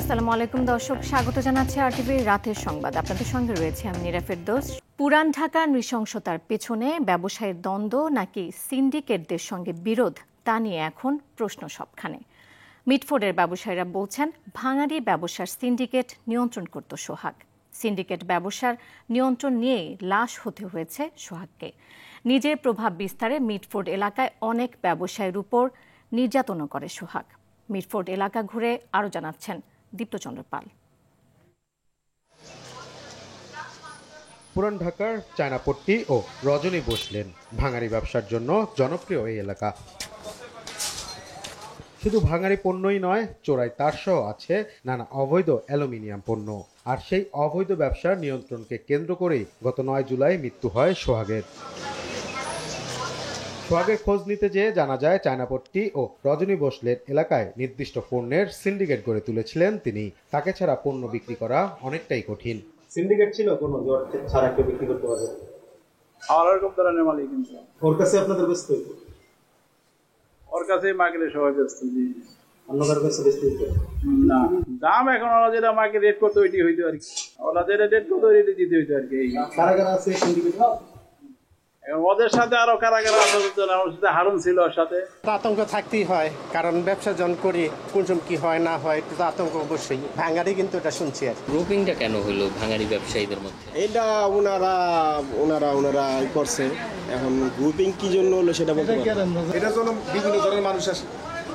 আসসালামু আলাইকুম দর্শক, স্বাগত জানাচ্ছি আরটিভির রাতের সংবাদ। আপনাদের সঙ্গে রয়েছে আমি নীরা ফেরদৌস। পুরান ঢাকার নৃশংসতার পেছনে ব্যবসায়ের দ্বন্দ্ব নাকি সিন্ডিকেটদের সঙ্গে বিরোধ, তা নিয়ে এখন প্রশ্ন সবখানে। মিটফোর্ডের ব্যবসায়ীরা বলছেন, ভাঙাড়ি ব্যবসার সিন্ডিকেট নিয়ন্ত্রণ করত সোহাগ। সিন্ডিকেট ব্যবসার নিয়ন্ত্রণ নিয়েই লাশ হতে হয়েছে সোহাগকে। নিজের প্রভাব বিস্তারে মিটফোর্ড এলাকায় অনেক ব্যবসায়ীর উপর নির্যাতনও করে সোহাগ। মিটফোর্ড এলাকা ঘুরে আরও জানাচ্ছেন দীপ্তচন্দ্র পাল। পুরান ঢাকার চায়নাপট্টি ও রজনী বসলেন ভাঙাড়ি ব্যবসার জন্য জনপ্রিয় এই এলাকা। শুধু ভাঙাড়ি পণ্যই নয়, চোরাই তারসহ আছে নানা অবৈধ অ্যালুমিনিয়াম পণ্য। আর সেই অবৈধ ব্যবসার নিয়ন্ত্রণকে কেন্দ্র করেই গত 9 জুলাই মৃত্যু হয় সোহাগের। সোহাগের খোঁজ নিতে যেয়ে জানা যায়, চায়নাপট্টি ও রজনী বসলেন এলাকায় নির্দিষ্ট পণ্যের সিন্ডিকেট গড়ে তুলেছিলেন তিনি। তাকে ছাড়া পণ্য বিক্রি করা অনেকটাই কঠিন। সিন্ডিকেট ছিল কোনো ছাড়া কেউ বিক্রি করতে পারবে? এরকম ধরনের মালিক কিন্তু ওর কাছে আপনাদের ব্যস্ত হইতো? ওর কাছে মার্কেটে সবাই ব্যস্ত। জি, অন্য কারোর কাছে ব্যস্ত হইতো না। দাম এখন ওরা যেটা মার্কেট রেট করতে ওইটি হইতো আর কি, ওরা যেটা রেট করতে ওইটি দিতে হইতো আর কি। কারা কারা আছে সিন্ডিকেট? ওদের সাথে আরো কারা কারা আছে, ওর সাথে হারুন ছিল ওর সাথে। আতঙ্ক থাকতেই হয়, কারণ ব্যবসা যখন করি কোন সময় কি হয় না হয় একটু আতঙ্ক অবশ্যই। ভাঙাড়ি কিন্তু এটা শুনছি আর। গ্রুপিংটা কেন হলো ভাঙাড়ি ব্যবসায়ীদের মধ্যে? এটা ওনারা করছে। এখন গ্রুপিং কি জন্য হলো সেটা বলতে পারবো না। এটার জন্য বিভিন্ন ধরনের মানুষ আসে,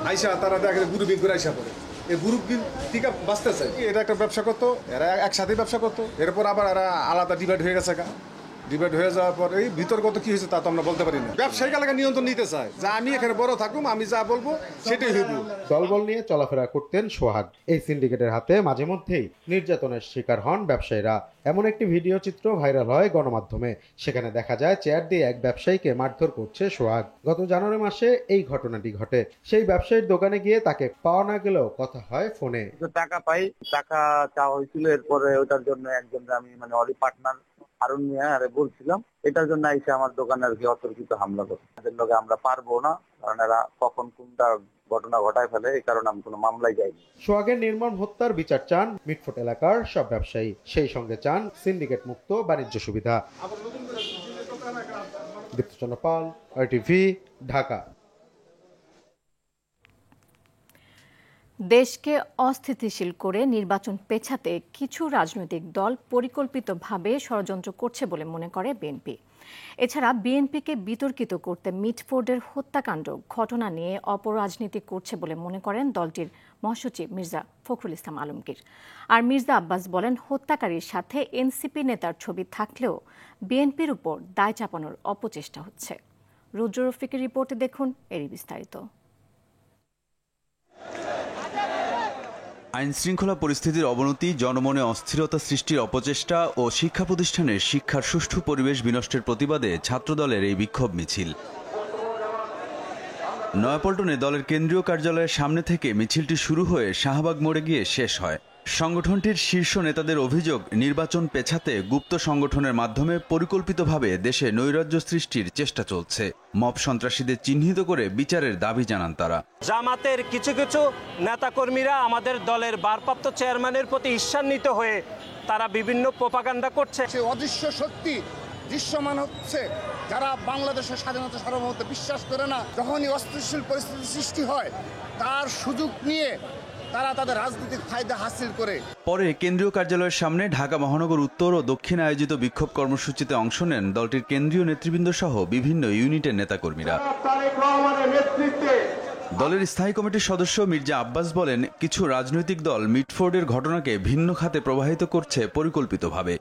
আইসা তারা দেখে গ্রুপিং করে আইসা পড়ে। এই গ্রুপ থেকে বাঁচতে চাই। এটা একটা ব্যবসা করতো, এরা একসাথে ব্যবসা করতো, এরপর আবার এরা আলাদা ডিভাইড হয়ে গেছে। ডিবেট হয়ে যাওয়ার পর এই ভিতরগত কি হয়েছে তা তো আমরা বলতে পারি না। ব্যবসায়িক এলাকা নিয়ন্ত্রণ নিতে চায় যে আমি এখানে বড় থাকুম, আমি যা বলবো সেটাই হইব। দলবল নিয়ে চলাফেরা করতেন সোহাগ। এই সিন্ডিকেটের হাতে মাঝে মধ্যেই নির্যাতনের শিকার হন ব্যবসায়ীরা। এমন একটি ভিডিও চিত্র ভাইরাল হয় গণমাধ্যমে। সেখানে দেখা যায় চেয়ার দিয়ে এক ব্যবসায়ীকে মারধর করছে সোহাগ। গত জানুয়ারি মাসে এই ঘটনাটি ঘটে। সেই ব্যবসায়ীর দোকানে গিয়ে তাকে পাওয়া না গেলেও কথা হয় ফোনে। টাকা পাই, টাকা চাওয়া হয়েছিল। এরপরে ওটার জন্য একজন আমি অলি পার্টনার হারুন মিয়া আরে বলছিলাম, এটার জন্য এসে আমার দোকানে আর কি অতর্কিত হামলা করে। তাদের লগে আমরা পারবো না, কারণ এরা কখন কোনটা ঘটনা ঘটায় ফেলে, এই কারণে আমি কোনো মামলায় যাইনি। সোহাগের নির্মম হত্যার বিচার চান মিটফোর্ড এলাকার সব ব্যবসায়ী। সেই সঙ্গে চান সিন্ডিকেট মুক্ত বাণিজ্য সুবিধা। দীপ্তচন্দ্র পাল, আরটিভি, ঢাকা। দেশকে অস্থিতিশীল করে নির্বাচন পেছাতে কিছু রাজনৈতিক দল পরিকল্পিতভাবে ষড়যন্ত্র করছে বলে মনে করে বিএনপি। এছাড়া বিএনপিকে বিতর্কিত করতে মিটফোর্ডের হত্যাকাণ্ড ঘটনা নিয়ে অপরাজনীতি করছে বলে মনে করেন দলটির মহাসচিব মির্জা ফখরুল ইসলাম আলমগীর। আর মির্জা আব্বাস বলেন, হত্যাকারীর সাথে এনসিপি নেতার ছবি থাকলেও বিএনপির উপর দায় চাপানোর অপচেষ্টা হচ্ছে। রুদ্র রফিকের রিপোর্টে দেখুন এরই বিস্তারিত। আইন শৃঙ্খলা পরিস্থিতির অবনতি, জনমনে অস্থিরতা সৃষ্টির অপচেষ্টা ও শিক্ষা প্রতিষ্ঠানের শিক্ষার সুষ্ঠু পরিবেশ বিনষ্টের প্রতিবাদে ছাত্রদলের এই বিক্ষোভ মিছিল। নয়াপল্টনে দলের কেন্দ্রীয় কার্যালয়ের সামনে থেকে মিছিলটি শুরু হয়ে শাহবাগ মোড়ে গিয়ে শেষ হয়। সংগঠনটির শীর্ষ নেতাদের অভিযোগ, নির্বাচন পেছাতে গুপ্ত সংগঠনের মাধ্যমে পরিকল্পিতভাবে দেশে নৈরাজ্য সৃষ্টির চেষ্টা চলছে। মব সন্ত্রাসীদের চিহ্নিত করে বিচারের দাবি জানান তারা। জামাতের কিছু কিছু নেতাকর্মীরা আমাদের দলের ভারপ্রাপ্ত চেয়ারম্যানের প্রতি ঈর্ষান্বিত হয়ে তারা বিভিন্ন প্রোপাগান্ডা করছে। অদৃশ্য শক্তি দৃশ্যমান হচ্ছে, যারা বাংলাদেশের স্বাধীনতা সার্বভৌমত্বে বিশ্বাস করে না। যখনই অস্থিতিশীল পরিস্থিতি সৃষ্টি হয়, তার সুযোগ নিয়ে তারা তাদের রাজনৈতিক ফায়দা হাসিল করে। পরে কেন্দ্রীয় কার্যালয়ের সামনে ঢাকা মহানগর উত্তর ও দক্ষিণ আয়োজিত বিক্ষোভ কর্মসূচিতে অংশ নেন দলটির কেন্দ্রীয় নেতৃবৃন্দ সহ বিভিন্ন ইউনিটের নেতাকর্মীরা। দলের স্থায়ী কমিটির সদস্য মির্জা আব্বাস বলেন, কিছু রাজনৈতিক দল মিটফোর্ডের ঘটনাকে ভিন্ন খাতে প্রবাহিত করছে পরিকল্পিতভাবে।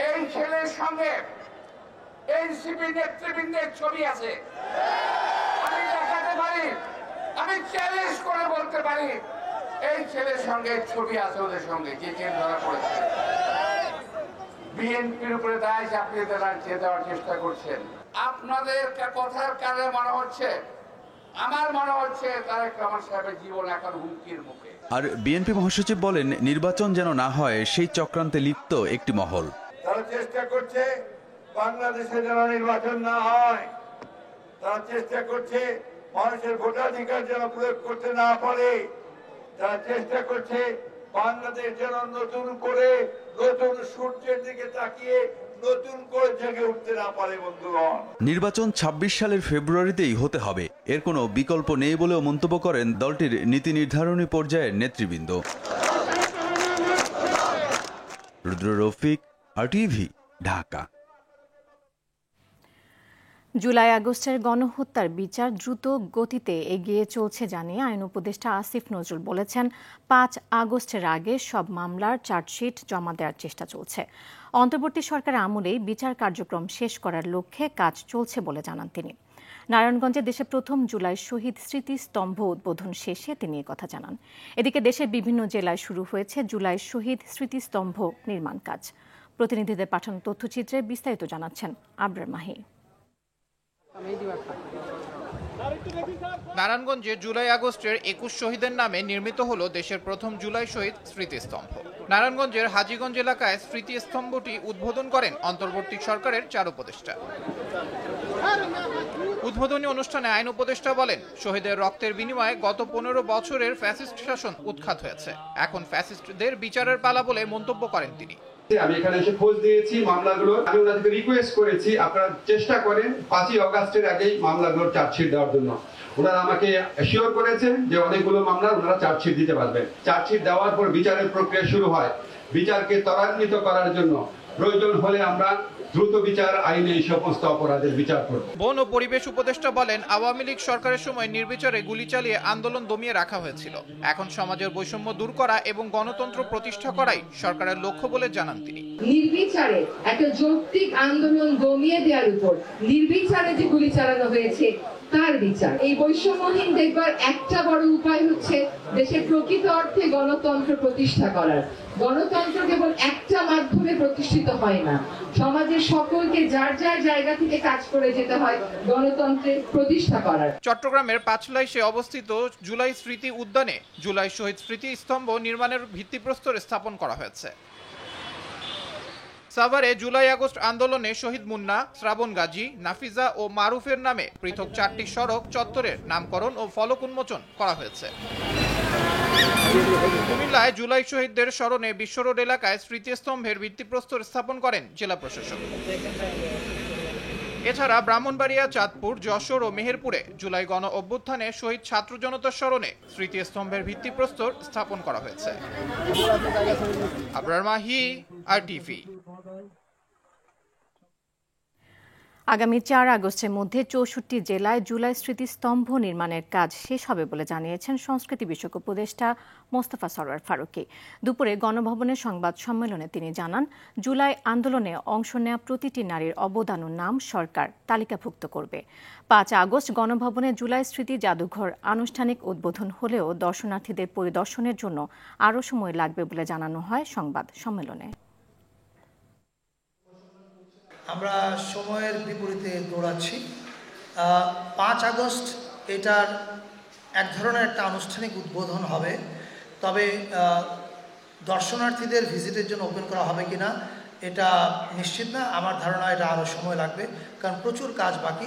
এই ছেলের সঙ্গে এনসিপি নেতৃবৃন্দের ছবি আছে, আমি দেখাতে পারি, আমি চ্যালেঞ্জ করে বলতে পারি, এই ছেলের সঙ্গে ছবি আছে ওদের সঙ্গে, যে ছেলে ধরা পড়েছে। বিএনপির উপরে দায় চাপিয়ে দেওয়ার চেষ্টা করছেন। আপনাদের কথার কারণে মনে হচ্ছে, আমার মনে হচ্ছে তারেক রহমান সাহেবের জীবন এখন হুমকির মুখে। আর বিএনপি মহাসচিব বলেন, নির্বাচন যেন না হয় সেই চক্রান্তে লিপ্ত একটি মহল। তারা চেষ্টা করছে বাংলাদেশে যেন নির্বাচন না হয়, তারা চেষ্টা করছে মানুষের ভোটাধিকার যেন প্রয়োগ করতে না পারে, তারা চেষ্টা করছে বাংলাদেশ যেন নতুন করে নতুন সূর্যের দিকে তাকিয়ে নতুন করে জেগে উঠতে না পারে বন্ধুগণ। নির্বাচন ২৬ সালের ফেব্রুয়ারিতেই হতে হবে, এর কোনো বিকল্প নেই বলেও মন্তব্য করেন দলটির নীতি নির্ধারণী পর্যায়ের নেতৃবৃন্দ। রুদ্র রফিক, RTV, ঢাকা। জুলাই আগস্টের গণহত্যার বিচার দ্রুত গতিতে এগিয়ে চলছে জানিয়ে আইন উপদেষ্টা আসিফ নজরুল বলেছেন, ৫ আগস্টের আগে সব মামলার চার্জশিট জমা দেওয়ার চেষ্টা চলছে। অন্তর্বর্তী সরকার আমলেই বিচার কার্যক্রম শেষ করার লক্ষ্যে কাজ চলছে বলে জানান তিনি। নারায়ণগঞ্জে দেশের প্রথম জুলাই শহীদ স্মৃতিস্তম্ভ উদ্বোধন শেষে তিনি কথা জানান। এদিকে দেশের বিভিন্ন জেলায় শুরু হয়েছে জুলাই শহীদ স্মৃতিস্তম্ভ নির্মাণ কাজ। প্রতিনিধিদের পাঠানো তথ্যচিত্রে বিস্তারিত জানাচ্ছেন আবরার মাহি। নারায়ণগঞ্জে জুলাই আগস্টের ২১ শহীদের নামে নির্মিত হলো দেশের প্রথম জুলাই শহীদ স্মৃতিস্তম্ভ। নারায়ণগঞ্জের হাজীগঞ্জ এলাকায় স্মৃতিস্তম্ভটি উদ্বোধন করেন অন্তর্বর্তী সরকারের ৪ উপদেষ্টা। উদ্বোধনী অনুষ্ঠানে আইন উপদেষ্টা বলেন, শহীদের রক্তের বিনিময়ে গত ১৫ বছরের ফ্যাসিস্ট শাসন উৎখাত হয়েছে, এখন ফ্যাসিস্টদের বিচারের পালা বলে মন্তব্য করেন তিনি। আমি এখানে এসে খোঁজ দিয়েছি মামলাগুলোর, আমি ওনাদেরকে রিকোয়েস্ট করেছি আপনারা চেষ্টা করেন ৫ই আগস্টের আগেই মামলাগুলোর চার্জশিট দেওয়ার জন্য। ওনারা আমাকে অ্যাসিওর করেছেন যে অনেকগুলো মামলা ওনারা চার্জশিট দিতে পারবেন। চার্জশিট দেওয়ার পর বিচারের প্রক্রিয়া শুরু হয়। বিচারকে ত্বরান্বিত করার জন্য প্রয়োজন হলে আমরা দ্রুত বিচার আইনে এই সমস্ত অপরাধের বিচার করব। বন ও পরিবেশ উপদেষ্টা বলেন, আওয়ামী লীগ সরকারের সময় নির্বিচারে গুলি চালিয়ে আন্দোলন দমিয়ে রাখা হয়েছিল। এখন সমাজের বৈষম্য দূর করা এবং গণতন্ত্র প্রতিষ্ঠা করাই সরকারের লক্ষ্য বলে জানান তিনি। নির্বিচারে একটা যৌক্তিক আন্দোলন দমিয়ে দেওয়ার উপর নির্বিচারে যে গুলি চালানো হয়েছে তার বিচার। এই বৈষম্যহীন দেখবার একটা বড় উপায় হচ্ছে দেশে প্রকৃত অর্থে গণতন্ত্র প্রতিষ্ঠা করার। গণতন্ত্র কেবল একটা মাধ্যমে প্রতিষ্ঠিত হয় না, সমাজের সকলকে যার যার জায়গা থেকে কাজ করে যেতে হয় গণতন্ত্রের প্রতিষ্ঠা করার। চট্টগ্রামের পাঁচলাইশে অবস্থিত জুলাই স্মৃতি উদ্যানে জুলাই শহীদ স্মৃতি স্তম্ভ নির্মাণের ভিত্তিপ্রস্তর স্থাপন করা হয়েছে। সাভারে জুলাই আগস্ট আন্দোলনে শহীদ মুন্না, শ্রাবণ গাজী, নাফিজা ও মারুফের নামে পৃথক ৪টি সড়ক চত্বরের নামকরণ ও ফলক উন্মোচন করা হয়েছে। কুমিল্লায় জুলাই শহীদদের স্মরণে বিশ্ব রোড এলাকায় স্মৃতিস্তম্ভের ভিত্তিপ্রস্তর স্থাপন করেন জেলা প্রশাসক। এছাড়া ব্রাহ্মণবাড়িয়া, চাঁদপুর, যশোর ও মেহেরপুরে জুলাই গণ অভ্যুত্থানে শহীদ ছাত্র জনতার স্মরণে স্মৃতিস্তম্ভের ভিত্তিপ্রস্তর স্থাপন করা হয়েছে। আবরার মাহি, RTV। আগামী ৪ আগস্টের মধ্যে ৬৪ জেলায় জুলাই স্মৃতিস্তম্ভ নির্মাণের কাজ শেষ হবে বলে জানিয়েছেন সংস্কৃতি বিষয়ক উপদেষ্টা মোস্তফা সরওয়ার ফারুকী। দুপুরে গণভবনের সংবাদ সম্মেলনে তিনি জানান, জুলাই আন্দোলনে অংশ নেওয়া প্রতিটি নারীর অবদান ও নাম সরকার তালিকাভুক্ত করবে। ৫ আগস্ট গণভবনে জুলাই স্মৃতি জাদুঘর আনুষ্ঠানিক উদ্বোধন হলেও দর্শনার্থীদের পরিদর্শনের জন্য আরও সময় লাগবে বলে জানানো হয় সংবাদ সম্মেলনে। আমরা সময়ের বিপরীতে দৌড়াচ্ছি। ৫ আগস্ট এটার এক ধরনের একটা আনুষ্ঠানিক উদ্বোধন হবে, তবে দর্শনার্থীদের ভিজিটের জন্য ওপেন করা হবে কিনা এটা নিশ্চিত না। আমার ধারণা এটা আরও সময় লাগবে, কারণ প্রচুর কাজ বাকি।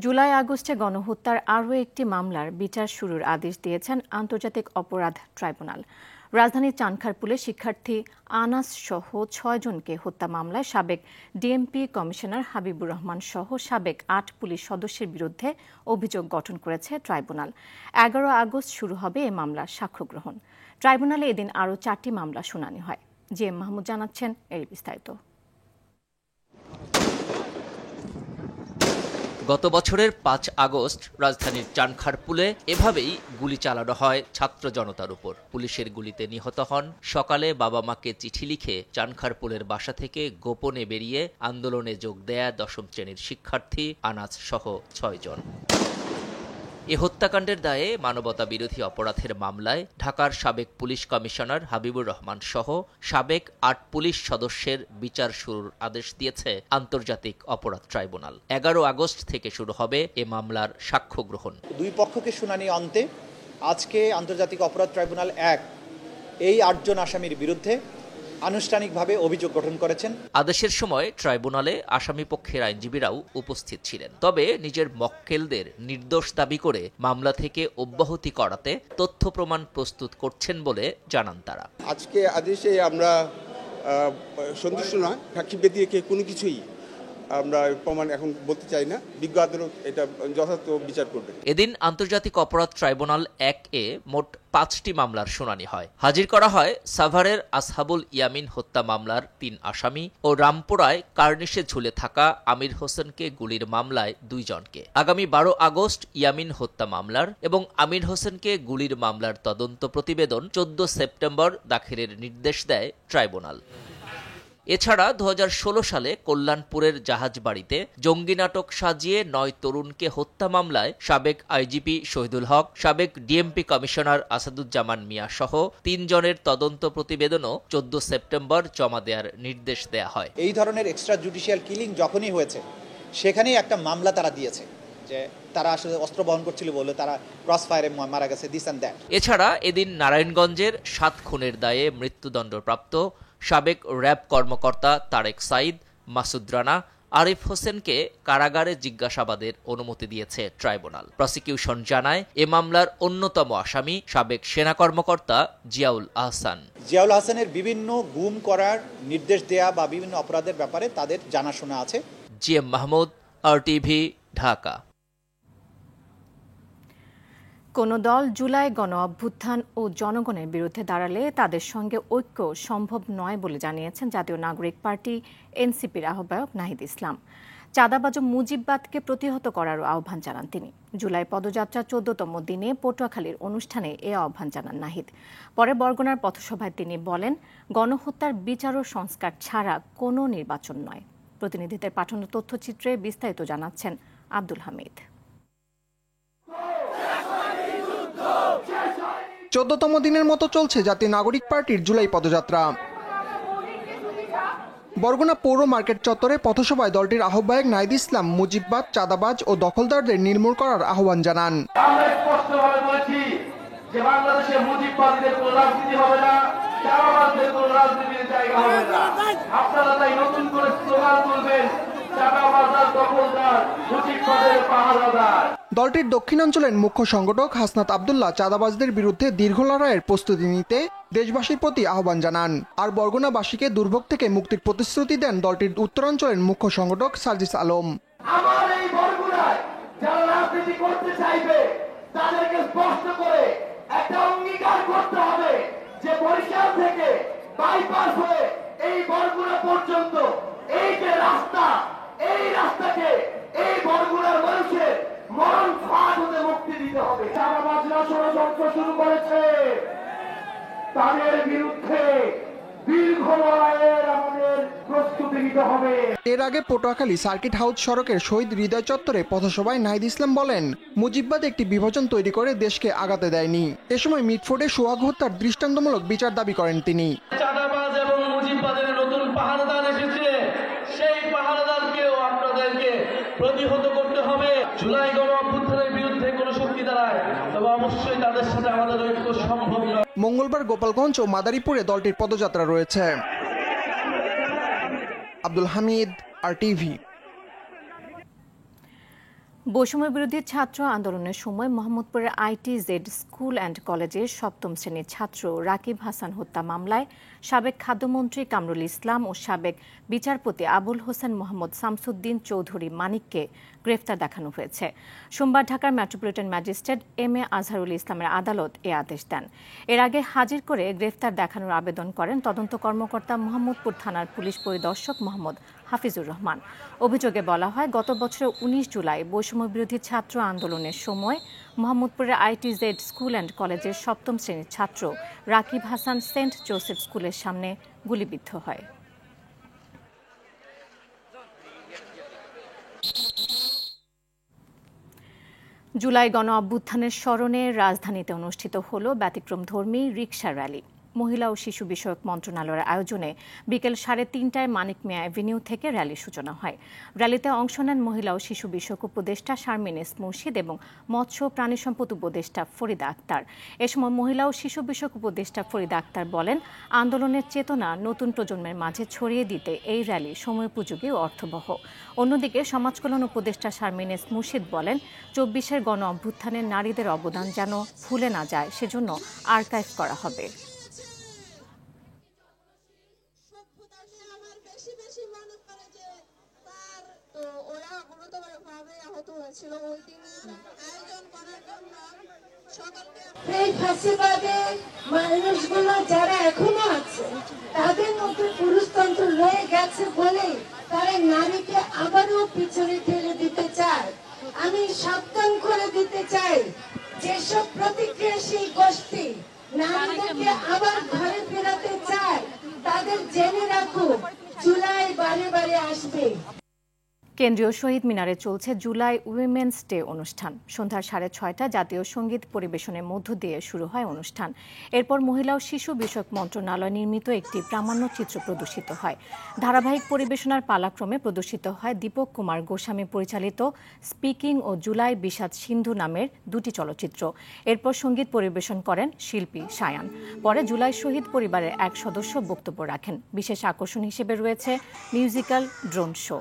জুলাই আগস্টে গণহত্যার আরও একটি মামলার বিচার শুরুর আদেশ দিয়েছেন আন্তর্জাতিক অপরাধ ট্রাইব্যুনাল। রাজধানীর চানখারপুলে শিক্ষার্থী আনাস সহ ৬ জনকে হত্যা মামলায় সাবেক ডিএমপি কমিশনার হাবিবুর রহমান সহ সাবেক ৮ পুলিশ সদস্যের বিরুদ্ধে অভিযোগ গঠন করেছে ট্রাইব্যুনাল। ১১ আগস্ট শুরু হবে এ মামলার সাক্ষ্য গ্রহণ। ট্রাইব্যুনালে এদিন আরও ৪টি মামলা শুনানি হয়। জিএম মাহমুদ জানাচ্ছেন এর বিস্তারিত। গত বছরের ৫ আগস্ট রাজধানীর চানখারপুলে এভাবেই গুলি চালানো হয় ছাত্র জনতার উপর। পুলিশের গুলিতে নিহত হন সকালে বাবা মাকে চিঠি লিখে চানখারপুলের বাসা থেকে গোপনে বেরিয়ে আন্দোলনে যোগ দেয়া ১০ম শ্রেণীর শিক্ষার্থী আনাস সহ ৬ জন। এ হত্যাকাণ্ডের দায়ে মানবতা বিরোধী অপরাধের মামলায় ঢাকার সাবেক পুলিশ কমিশনার হাবিবুর রহমান সহ সাবেক ৮ পুলিশ সদস্যের বিচার শুরুর আদেশ দিয়েছে আন্তর্জাতিক অপরাধ ট্রাইব্যুনাল। ১১ আগস্ট থেকে শুরু হবে এ মামলার সাক্ষ্য গ্রহণ। দুই পক্ষকে শুনানি অন্তে আজকে আন্তর্জাতিক অপরাধ ট্রাইব্যুনাল ১ এই ৮ জন আসামির বিরুদ্ধে আনুষ্ঠানিকভাবে অভিযোগ গঠন করেছেন। আদেশের সময় ট্রাইব্যুনালে আসামি পক্ষের আইনজীবীরাও উপস্থিত ছিলেন। তবে নিজের মক্কেলদের নির্দোষ দাবি করে মামলা থেকে অব্যাহতি করাতে তথ্য প্রমাণ প্রস্তুত করছেন বলে জানান তারা। আজকে আদেশে আমরা সন্তুষ্ট নয়, সাক্ষী দিয়ে কোনো কিছুই আমরা প্রমাণ এখন বলতে চাই না। বিজ্ঞ আদালত এটা যথাযথ বিচার করবে। এদিন আন্তর্জাতিক অপরাধ ট্রাইব্যুনাল 1-এ মোট 5টি মামলার শুনানি হয়। হাজির করা হয় সাভারের আসহাবুল ইয়ামিন হত্যা মামলার 3 আসামি ও রামপুরায় কার্নিশে ঝুলে থাকা আমির হোসেনকে গুলির মামলায় 2 জনকে। আগামী 12 আগস্ট ইয়ামিন হত্যা মামলার এবং আমির হোসেনকে গুলির মামলার তদন্ত প্রতিবেদন 14 সেপ্টেম্বর দাখিলের নির্দেশ দেয় ট্রাইব্যুনাল। এছাড়া 2016 সালে কল্যাণপুরের জাহাজবাড়িতে জঙ্গি নাটক সাজিয়ে 9 তরুণকে হত্যা মামলায় সাবেক আইজিপি শহীদুল হক, সাবেক ডিএমপি কমিশনার আসাদুজ্জামান মিয়া সহ 3 জনের তদন্ত প্রতিবেদনও 14 সেপ্টেম্বর জমা দেওয়ার নির্দেশ দেয়া হয়। এই ধরনের এক্সট্রা জুডিশিয়াল কিলিং যখনই হয়েছে সেখানেই একটা মামলা তারা দিয়েছে যে তারা আসলে অস্ত্র বহন করছিল বলে তারা ক্রস ফায়ারে মারা গেছে, দিস এন্ড দ্যাট। এছাড়া এদিন নারায়ণগঞ্জের 7 খুনের দায়ে মৃত্যুদণ্ডপ্রাপ্ত সাবেক র্যাব কর্মকর্তা তারেক সাইদ, মাসুদ রানা, আরিফ হোসেনকে কারাগারে জিজ্ঞাসাবাদের অনুমতি দিয়েছে ট্রাইব্যুনাল। প্রসিকিউশন জানায় এ মামলার অন্যতম আসামি সাবেক সেনা কর্মকর্তা জিয়াউল আহসান। জিয়াউল হাসানের বিভিন্ন গুম করার নির্দেশ দেয়া বা বিভিন্ন অপরাধের ব্যাপারে তাদের জানাশোনা আছে। GM Mahmud, RTV, Dhaka. কোন দল জুলাই গণ অভ্যুত্থান ও জনগণের বিরুদ্ধে দাঁড়ালে তাদের সঙ্গে ঐক্য সম্ভব নয় বলে জানিয়েছেন জাতীয় নাগরিক পার্টি এনসিপির আহ্বায়ক নাহিদ ইসলাম। চাঁদাবাজ ও মুজিববাদকে প্রতিহত করারও আহ্বান জানান তিনি। জুলাই পদযাত্রা 14তম দিনে পটুয়াখালীর অনুষ্ঠানে এ আহ্বান জানান নাহিদ। পরে বরগুনার পথসভায় তিনি বলেন, গণহত্যার বিচার ও সংস্কার ছাড়া কোনো নির্বাচন নয়। প্রতিনিধিদের পাঠানো তথ্যচিত্রে বিস্তারিত জানাচ্ছেন আব্দুল হামিদ। 14তম দিনের মতো চলছে জাতীয় নাগরিক পার্টির জুলাই পদযাত্রা। বরগুনা পৌর মার্কেট চত্বরে পথসভায় দলটির আহ্বায়ক নাহিদ ইসলাম মুজিববাদ, চাঁদাবাজ ও দখলদারদের নির্মূল করার আহ্বান জানান। আমরা স্পষ্টভাবে বলেছি যে বাংলাদেশে মুজিববাদীদের কোনো রাজনীতি হবে না, চাঁদাবাজদের কোনো রাজনীতির জায়গা হবে না। আপনারা তাই নতুন করে স্লোগান তুলবেন, চাঁদাবাজ আর দখলদার মুজিববাদের পাহারাদার। দলটির দক্ষিণাঞ্চলের মুখ্য সংগঠক হাসনাত আব্দুল্লাহ চাঁদাবাজদের বিরুদ্ধে দীর্ঘ লড়াইয়ের প্রস্তুতি নিতে দেশবাসীর প্রতি আহ্বান জানান। আর বরগুনাবাসীকে দুর্ভোগ থেকে মুক্তির প্রতিশ্রুতি দেন দলটির উত্তরাঞ্চলের মুখ্য সংগঠক সার্জিস আলম। আমার এই বরগুনায় যারা রাজনীতি করতে চাইবে তাদেরকে স্পষ্ট করে একটা অঙ্গীকার করতে হবে যে বরিশাল থেকে বাইপাস হয়ে এই বরগুনা পর্যন্ত এই যে রাস্তা, এই রাস্তাকে এই বরগুনার মানুষের মরণ ফাঁদ হতে মুক্তি দিতে হবে। চাঁদাবাজরা ষড়যন্ত্র শুরু করেছে, তাদের বিরুদ্ধে দীর্ঘ লড়াইয়ের আমাদের প্রস্তুতি নিতে হবে। এর আগে পটুয়াখালী সার্কিট হাউস সড়কের শহীদ হৃদয় চত্বরে পথসভায় নাহিদ ইসলাম বলেন, মুজিববাদ একটি বিভাজন তৈরি করে দেশকে আগাতে দেয়নি। এ সময় মিটফোর্ডে সোহাগ হত্যার দৃষ্টান্তমূলক বিচার দাবি করেন তিনি। চাঁদাবাজ এবং মুজিববাদের নতুন পাহারাদার এসেছে, সেই পাহারাদারকেও আপনাদেরকে প্রতিহত করতে হবে। জুলাই গণ অভ্যুত্থানের বিরুদ্ধে কোনো শক্তি দাঁড়ায় তবে অবশ্যই তাদের সাথে আমাদের ঐক্য সম্ভব নয়। মঙ্গলবার গোপালগঞ্জ ও মাদারীপুরে দলটির পদযাত্রা রয়েছে। আব্দুল হামিদ, RTV। বৈষম্য বিরোধী ছাত্র আন্দোলনের সময় মোহাম্মদপুরের ITZ স্কুল অ্যান্ড কলেজের 7ম শ্রেণীর ছাত্র রাকিব হাসান হত্যা মামলায় সাবেক খাদ্যমন্ত্রী কামরুল ইসলাম ও সাবেক বিচারপতি আবুল হোসেন মোহাম্মদ শামসুদ্দিন চৌধুরী মানিককে গ্রেফতার দেখানো হয়েছে। সোমবার ঢাকার মেট্রোপলিটন ম্যাজিস্ট্রেট MA আজহারুল ইসলামের আদালত এ আদেশ দেন। এর আগে হাজির করে গ্রেফতার দেখানোর আবেদন করেন তদন্ত কর্মকর্তা মোহাম্মদপুর থানার পুলিশ পরিদর্শক মোহাম্মদ হাফিজুর রহমান। অভিযোগে বলা হয়, গত বছরের 19 জুলাই বৈষম্য বিরোধী ছাত্র আন্দোলনের সময় মোহাম্মদপুরের ITZ স্কুল অ্যান্ড কলেজের 7ম শ্রেণীর ছাত্র রাকিব হাসান সেন্ট জোসেফ স্কুলের সামনে গুলিবিদ্ধ হয়। জুলাই গণ অভ্যুত্থানের স্মরণে রাজধানীতে অনুষ্ঠিত হল ব্যতিক্রমধর্মী রিকশা র্যালি। মহিলা ও শিশু বিষয়ক মন্ত্রণালয়ের আয়োজনে বিকেল 3:30টায় মানিক মিয়া অ্যাভিনিউ থেকে র্যালির সূচনা হয়। র্যালিতে অংশ নেন মহিলা ও শিশু বিষয়ক উপদেষ্টা শারমিন এস মুর্শিদ এবং মৎস্য প্রাণী সম্পদ উপদেষ্টা ফরিদা আক্তার। এ সময় মহিলা ও শিশু বিষয়ক উপদেষ্টা ফরিদা আক্তার বলেন, আন্দোলনের চেতনা নতুন প্রজন্মের মাঝে ছড়িয়ে দিতে এই র্যালি সময়োপযোগী ও অর্থবহ। অন্যদিকে সমাজ কল্যাণ উপদেষ্টা শারমিন এস মুর্শিদ বলেন, 24-এর গণ অভ্যুত্থানে নারীদের অবদান যেন ভুলে না যায় সেজন্য আর্কাইভ করা হবে। এই ফাঁসিবাদে মানুষগুলো যারা এখনো আছে তাদের মধ্যে পুরুষতন্ত্র রয়ে গেছে বলে তারা নারীকে আবারও পিছনে ঠেলে দিতে চায়। আমি সাবধান করে দিতে চাই, যেসব প্রতিক্রিয়াশীল গোষ্ঠী নারীদেরকে আবার ঘরে ফেরাতে চায় তাদের জেনে রাখুক, জুলাই বারে বারে আসবে। কেন্দ্রীয় শহীদ মিনারে চলছে জুলাই উইমেন্স ডে অনুষ্ঠান। সন্ধ্যা 6:30টায় জাতীয় সঙ্গীত পরিবেশনের মধ্য দিয়ে শুরু হয় অনুষ্ঠান। এরপর মহিলা ও শিশু বিষয়ক মন্ত্রণালয় নির্মিত একটি প্রামাণ্যচিত্র প্রদর্শিত হয়। ধারাবাহিক পরিবেশনার পালাক্রমে প্রদর্শিত হয় দীপক কুমার গোস্বামী পরিচালিত স্পিকিং ও জুলাই বিষাদ সিন্ধু নামের দুটি চলচ্চিত্র। এরপর সঙ্গীত পরিবেশন করেন শিল্পী সায়ান। পরে জুলাই শহীদ পরিবারের এক সদস্য বক্তব্য রাখেন। বিশেষ আকর্ষণ হিসেবে রয়েছে musical drone show.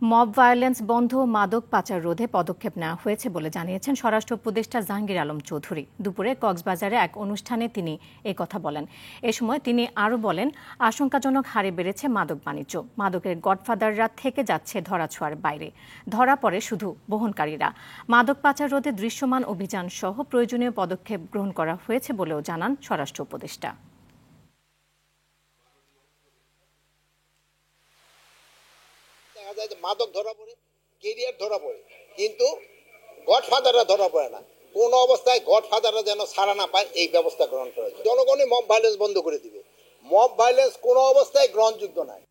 Mob violence বন্ধ ও মাদক পাচার রোধে পদক্ষেপ নেওয়া হয়েছে বলে জানিয়েছেন স্বরাষ্ট্র উপদেষ্টা জাহাঙ্গীর আলম চৌধুরী। দুপুরে কক্সবাজারে এক অনুষ্ঠানে তিনি কথা বলেন। এ সময় তিনি আরও বলেন, আশঙ্কাজনক হারে বেড়েছে মাদক বাণিজ্য। মাদকের গডফাদাররা থেকে যাচ্ছে ধরাছোঁয়ার বাইরে, ধরা পড়ে শুধু বহনকারীরা। মাদক পাচার রোধে দৃশ্যমান অভিযান সহ প্রয়োজনীয় পদক্ষেপ গ্রহণ করা হয়েছে বলেও জানান স্বরাষ্ট্র উপদেষ্টা। মাদক ধরা পড়ে, কেরিয়ার ধরা পড়ে, কিন্তু গডফাদাররা ধরা পড়ে না। কোন অবস্থায় গডফাদাররা যেন ছাড়া না পায় এই ব্যবস্থা গ্রহণ করা হয়েছে। জনগণই মব ভায়োলেন্স বন্ধ করে দিবে। মব ভায়োলেন্স কোনো অবস্থায় গ্রহণযোগ্য নয়।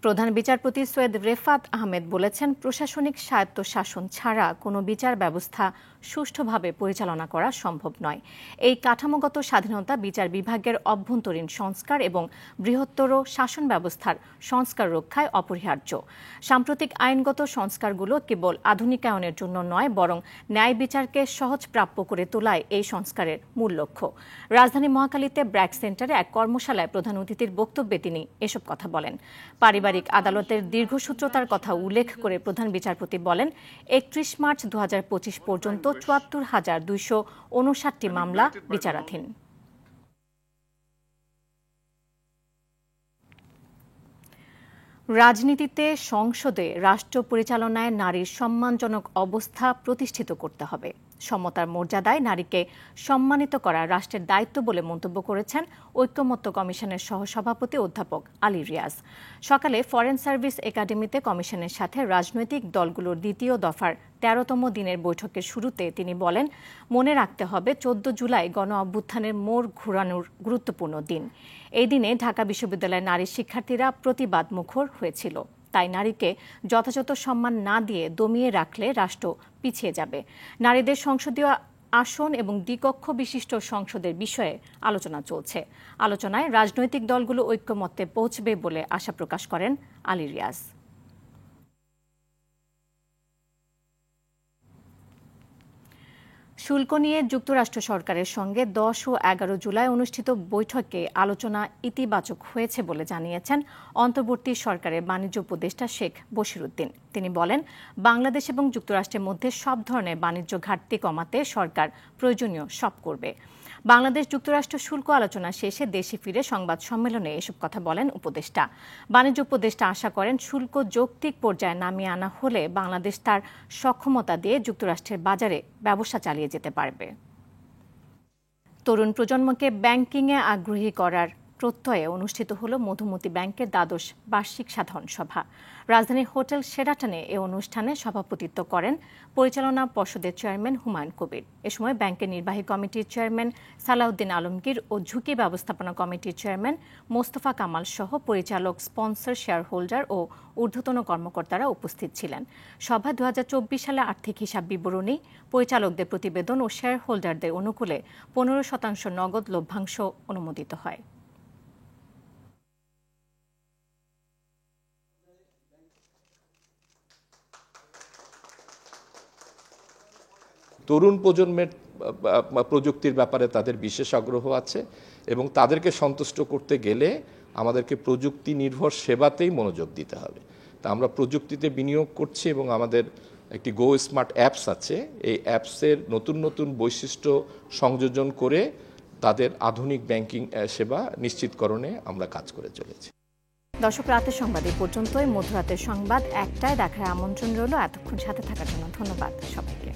প্রধান বিচারপতি সৈয়দ রেফাত আহমেদ বলেছেন, প্রশাসনিক স্বায়ত্তশাসন ছাড়া কোনো বিচার ব্যবস্থা সুষ্ঠুভাবে পরিচালনা করা সম্ভব নয়। এই কাঠামোগত স্বাধীনতা বিচার বিভাগের অভ্যন্তরীণ সংস্কার এবং বৃহত্তর শাসন ব্যবস্থার সংস্কার রক্ষায় অপরিহার্য। সাম্প্রতিক আইনগত সংস্কারগুলো কেবল আধুনিকায়নের জন্য নয়, বরং ন্যায় বিচারকে সহজ প্রাপ্য করে তোলাই এই সংস্কারের মূল লক্ষ্য। রাজধানী মহাখালীতে ব্র্যাক সেন্টারে এক কর্মশালায় প্রধান অতিথির বক্তব্যে তিনি এসব কথা বলেন। পারিবারিক আদালতের দীর্ঘসূত্রতার কথা উল্লেখ করে প্রধান বিচারপতি বলেন, 31 মার্চ 2025 পর্যন্ত 74,259টি মামলা বিচারাধীন। রাজনীতিতে, সংসদে, রাষ্ট্র পরিচালনায় নারীর সম্মানজনক অবস্থা প্রতিষ্ঠিত করতে হবে। সমতার মর্যাদায় নারীকে সম্মানিত করা রাষ্ট্রের দায়িত্ব বলে মন্তব্য করেছেন ঐক্যমত্য কমিশনের সহসভাপতি অধ্যাপক আলী রিয়াজ। সকালে ফরেন সার্ভিস একাডেমিতে কমিশনের সাথে রাজনৈতিক দলগুলোর দ্বিতীয় দফার 13তম দিনের বৈঠকের শুরুতে তিনি বলেন, মনে রাখতে হবে 14 জুলাই গণ অভ্যুত্থানের মোড় ঘোরানোর গুরুত্বপূর্ণ দিন। এই দিনে ঢাকা বিশ্ববিদ্যালয়ের নারী শিক্ষার্থীরা প্রতিবাদ মুখর হয়েছিল। তাই নারীকে যথাযথ সম্মান না দিয়ে দমিয়ে রাখলে রাষ্ট্র পিছিয়ে যাবে। নারীদের সংসদীয় আসন এবং দ্বিকক্ষ বিশিষ্ট সংসদের বিষয়ে আলোচনা চলছে। আলোচনায় রাজনৈতিক দলগুলো ঐক্যমত্যে পৌঁছবে বলে আশা প্রকাশ করেন আলী রিয়াজ। শুল্ক নিয়ে যুক্তরাষ্ট্র সরকারের সঙ্গে 10 ও 11 জুলাই অনুষ্ঠিত বৈঠকে আলোচনা ইতিবাচক হয়েছে বলে জানিয়েছেন অন্তর্বর্তী সরকারের বাণিজ্য উপদেষ্টা শেখ বশিরউদ্দিন। তিনি বলেন, বাংলাদেশ এবং যুক্তরাষ্ট্রের মধ্যে সব ধরনের বাণিজ্য ঘাটতি কমাতে সরকার প্রয়োজনীয় সব করবে। বাংলাদেশ যুক্তরাষ্ট্র শুল্ক আলোচনা শেষে দেশে ফিরে সংবাদ সম্মেলনে এসব কথা বলেন উপদেষ্টা। বাণিজ্য উপদেষ্টা আশা করেন, শুল্ক যৌক্তিক পর্যায়ে নামিয়ে আনা হলে বাংলাদেশ তার সক্ষমতা দিয়ে যুক্তরাষ্ট্রের বাজারে ব্যবসা চালিয়ে যেতে পারবে। তরুণ প্রজন্মকে ব্যাংকিংয়ে আগ্রহী করার প্রত্যয়ে অনুষ্ঠিত হল মধুমতি ব্যাংকের দ্বাদশ বার্ষিক সাধারণ সভা। রাজধানীর হোটেল শেরাটনে এ অনুষ্ঠানে সভাপতিত্ব করেন পরিচালনা পর্ষদের চেয়ারম্যান হুমায়ুন কবির। এ সময় ব্যাংকের নির্বাহী কমিটির চেয়ারম্যান সালাউদ্দিন আলমগীর ও ঝুঁকি ব্যবস্থাপনা কমিটির চেয়ারম্যান মোস্তফা কামাল সহ পরিচালক, স্পন্সর, শেয়ার হোল্ডার ও ঊর্ধ্বতন কর্মকর্তারা উপস্থিত ছিলেন। সভায় 2024 সালে আর্থিক হিসাব বিবরণী, পরিচালকদের প্রতিবেদন ও শেয়ার হোল্ডারদের অনুকূলে 15% নগদ লভ্যাংশ অনুমোদিত হয়। তরুণ প্রজন্মের প্রযুক্তির ব্যাপারে তাদের বিশেষ আগ্রহ আছে এবং তাদেরকে সন্তুষ্ট করতে গেলে আমাদেরকে প্রযুক্তি নির্ভর সেবাতেই মনোযোগ দিতে হবে। তা আমরা প্রযুক্তিতে বিনিয়োগ করছি এবং আমাদের একটি গো স্মার্ট অ্যাপস আছে। এই অ্যাপসের নতুন নতুন বৈশিষ্ট্য সংযোজন করে তাদের আধুনিক ব্যাংকিং সেবা নিশ্চিতকরণে আমরা কাজ করে চলেছি। দর্শক, রাতের সংবাদ এই পর্যন্তই। মধ্যরাতের সংবাদ 1টায় দেখার আমন্ত্রণ রইল। এতক্ষণ সাথে থাকার জন্য ধন্যবাদ সবাইকে।